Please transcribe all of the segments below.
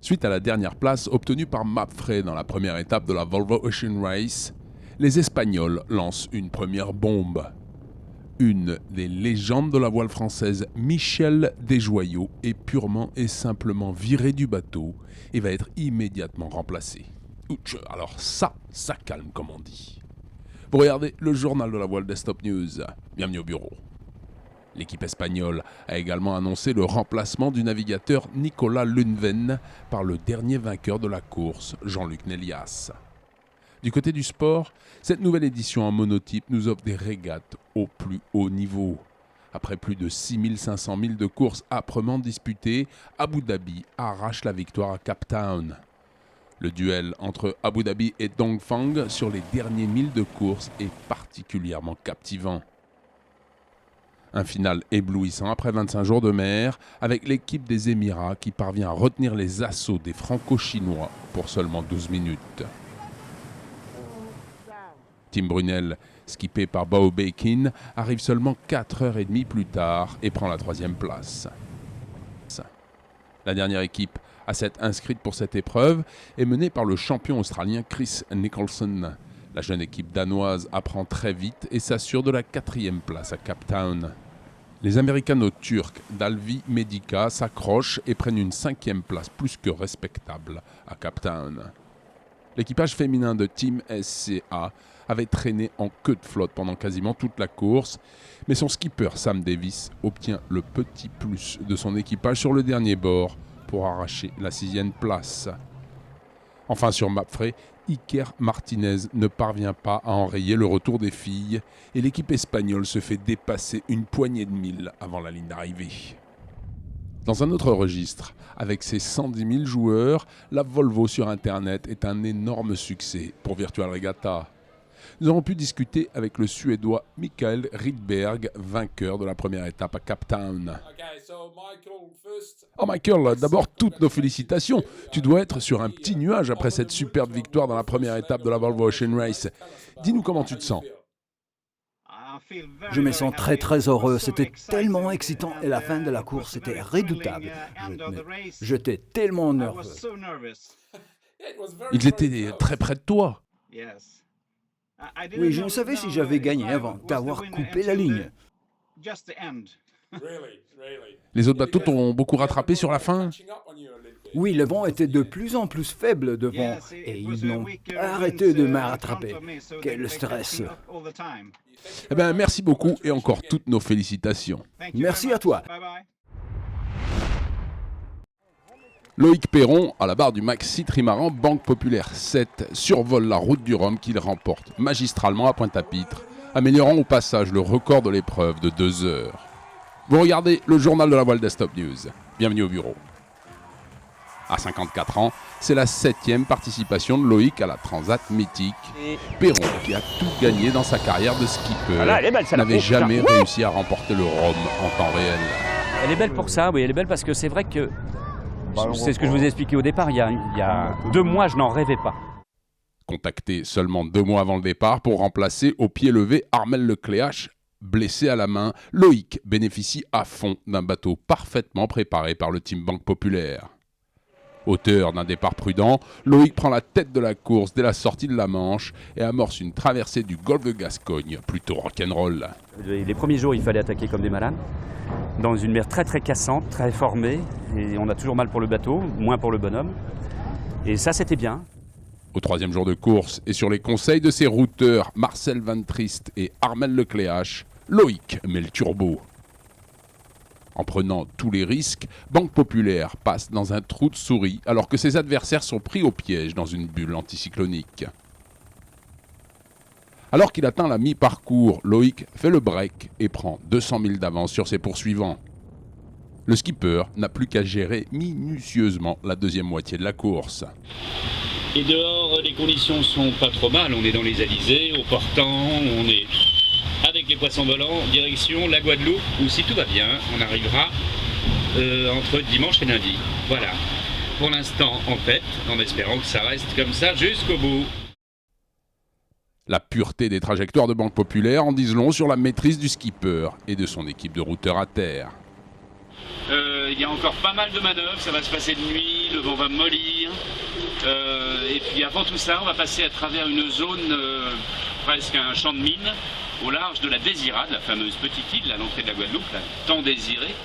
Suite à la dernière place obtenue par Mapfre dans la première étape de la Volvo Ocean Race, les Espagnols lancent une première bombe. Une des légendes de la voile française, Michel Desjoyaux, est purement et simplement viré du bateau et va être immédiatement remplacé. Ouch, alors ça calme comme on dit. Vous regardez le journal de la voile Desktop News. Bienvenue au bureau. L'équipe espagnole a également annoncé le remplacement du navigateur Nicolas Lundven par le dernier vainqueur de la course, Jean-Luc Nélias. Du côté du sport, cette nouvelle édition en monotype nous offre des régates au plus haut niveau. Après plus de 6500 milles de courses âprement disputées, Abu Dhabi arrache la victoire à Cape Town. Le duel entre Abu Dhabi et Dongfang sur les derniers milles de course est particulièrement captivant. Un final éblouissant après 25 jours de mer, avec l'équipe des Émirats qui parvient à retenir les assauts des Franco-Chinois pour seulement 12 minutes. Tim Brunel, skippé par Bao Beikin, arrive seulement 4h30 plus tard et prend la 3e place. La dernière équipe à s'être inscrite pour cette épreuve est menée par le champion australien Chris Nicholson. La jeune équipe danoise apprend très vite et s'assure de la 4e place à Cape Town. Les Américano-Turcs d'Alvi Medica s'accrochent et prennent une 5e place plus que respectable à Cape Town. L'équipage féminin de Team SCA avait traîné en queue de flotte pendant quasiment toute la course, mais son skipper Sam Davis obtient le petit plus de son équipage sur le dernier bord pour arracher la 6e place. Enfin sur Mapfre, Iker Martinez ne parvient pas à enrayer le retour des filles et l'équipe espagnole se fait dépasser une poignée de milles avant la ligne d'arrivée. Dans un autre registre, avec ses 110 000 joueurs, la Volvo sur Internet est un énorme succès pour Virtual Regatta. Nous avons pu discuter avec le Suédois Mikael Rydberg, vainqueur de la première étape à Cape Town. Oh Michael, d'abord toutes nos félicitations. Tu dois être sur un petit nuage après cette superbe victoire dans la première étape de la Volvo Ocean Race. Dis-nous comment tu te sens. Je me sens très très heureux, c'était tellement excitant et la fin de la course était redoutable. J'étais tellement nerveux. Ils étaient très près de toi. Oui, je ne savais si j'avais gagné avant d'avoir coupé la ligne. Les autres bateaux t'ont beaucoup rattrapé sur la fin? Oui, le vent était de plus en plus faible devant et ils n'ont pas arrêté de me rattraper. Quel stress! Eh bien, merci beaucoup et encore toutes nos félicitations. Merci à toi. Loïc Perron, à la barre du Maxi Trimaran Banque Populaire 7, survole la route du Rhum qu'il remporte magistralement à Pointe-à-Pitre, améliorant au passage le record de l'épreuve de 2 heures. Vous regardez le journal de la voile Desktop News. Bienvenue au bureau. À 54 ans, c'est la 7e participation de Loïc à la Transat mythique. Perron, qui a tout gagné dans sa carrière de skipper, n'avait jamais réussi à remporter le Rhum en temps réel. Elle est belle pour ça, oui, elle est belle parce que c'est vrai que, c'est ce que je vous ai expliqué au départ, il y a 2 mois, je n'en rêvais pas. Contacté seulement 2 mois avant le départ pour remplacer au pied levé Armel Lecléache, blessé à la main, Loïc bénéficie à fond d'un bateau parfaitement préparé par le Team Banque Populaire. Auteur d'un départ prudent, Loïc prend la tête de la course dès la sortie de la Manche et amorce une traversée du golfe de Gascogne, plutôt rock'n'roll. Les premiers jours, il fallait attaquer comme des malades, dans une mer très très cassante, très formée, et on a toujours mal pour le bateau, moins pour le bonhomme. Et ça, c'était bien. Au 3e jour de course, et sur les conseils de ses routeurs Marcel Van Trist et Armel Lecléache, Loïc met le turbo. En prenant tous les risques, Banque Populaire passe dans un trou de souris alors que ses adversaires sont pris au piège dans une bulle anticyclonique. Alors qu'il atteint la mi-parcours, Loïc fait le break et prend 200 000 d'avance sur ses poursuivants. Le skipper n'a plus qu'à gérer minutieusement la 2e moitié de la course. Et dehors, les conditions sont pas trop mal. On est dans les Alizés, au portant, on est avec les poissons volants, direction la Guadeloupe, où si tout va bien, on arrivera entre dimanche et lundi. Voilà. Pour l'instant, en fait, en espérant que ça reste comme ça jusqu'au bout. La pureté des trajectoires de Banque Populaire en disent long sur la maîtrise du skipper et de son équipe de routeurs à terre. Il il y a encore pas mal de manœuvres, ça va se passer de nuit, le vent va mollir. Et puis avant tout ça, on va passer à travers une zone, presque un champ de mine, au large de la Désirade, la fameuse petite île à l'entrée de la Guadeloupe, la tant désirée.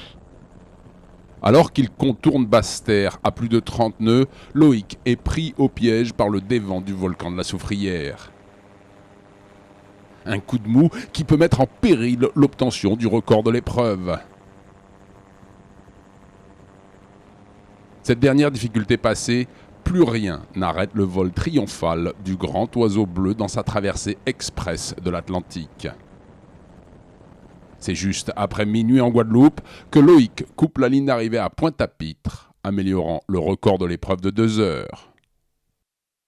Alors qu'il contourne Basse-Terre à plus de 30 nœuds, Loïc est pris au piège par le dévent du volcan de la Soufrière. Un coup de mou qui peut mettre en péril l'obtention du record de l'épreuve. Cette dernière difficulté passée, plus rien n'arrête le vol triomphal du grand oiseau bleu dans sa traversée express de l'Atlantique. C'est juste après minuit en Guadeloupe que Loïc coupe la ligne d'arrivée à Pointe-à-Pitre, améliorant le record de l'épreuve de 2 heures.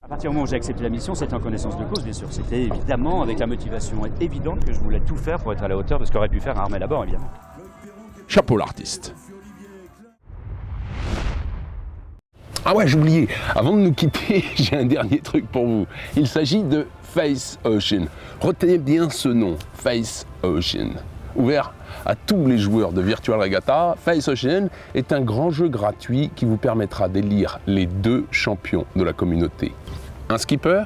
À partir du moment où j'ai accepté la mission, c'était en connaissance de cause, bien sûr. C'était évidemment avec la motivation évidente que je voulais tout faire pour être à la hauteur de ce qu'aurait pu faire Armel Labor, évidemment. Chapeau l'artiste. Ah ouais, j'ai oublié. Avant de nous quitter, j'ai un dernier truc pour vous. Il s'agit de Face Ocean. Retenez bien ce nom, Face Ocean. Ouvert à tous les joueurs de Virtual Regatta, Face Ocean est un grand jeu gratuit qui vous permettra d'élire les 2 champions de la communauté. Un skipper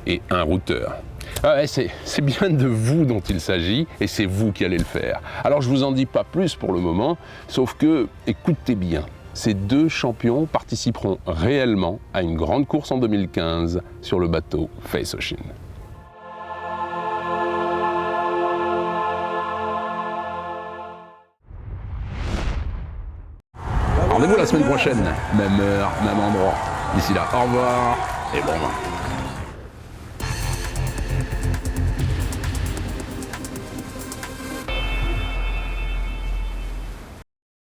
et un routeur. Ah ouais, c'est bien de vous dont il s'agit et c'est vous qui allez le faire. Alors je vous en dis pas plus pour le moment, sauf que, écoutez bien, ces 2 champions participeront réellement à une grande course en 2015 sur le bateau Face Ocean. Rendez-vous la semaine prochaine, même heure, même endroit. D'ici là, au revoir et bon vent.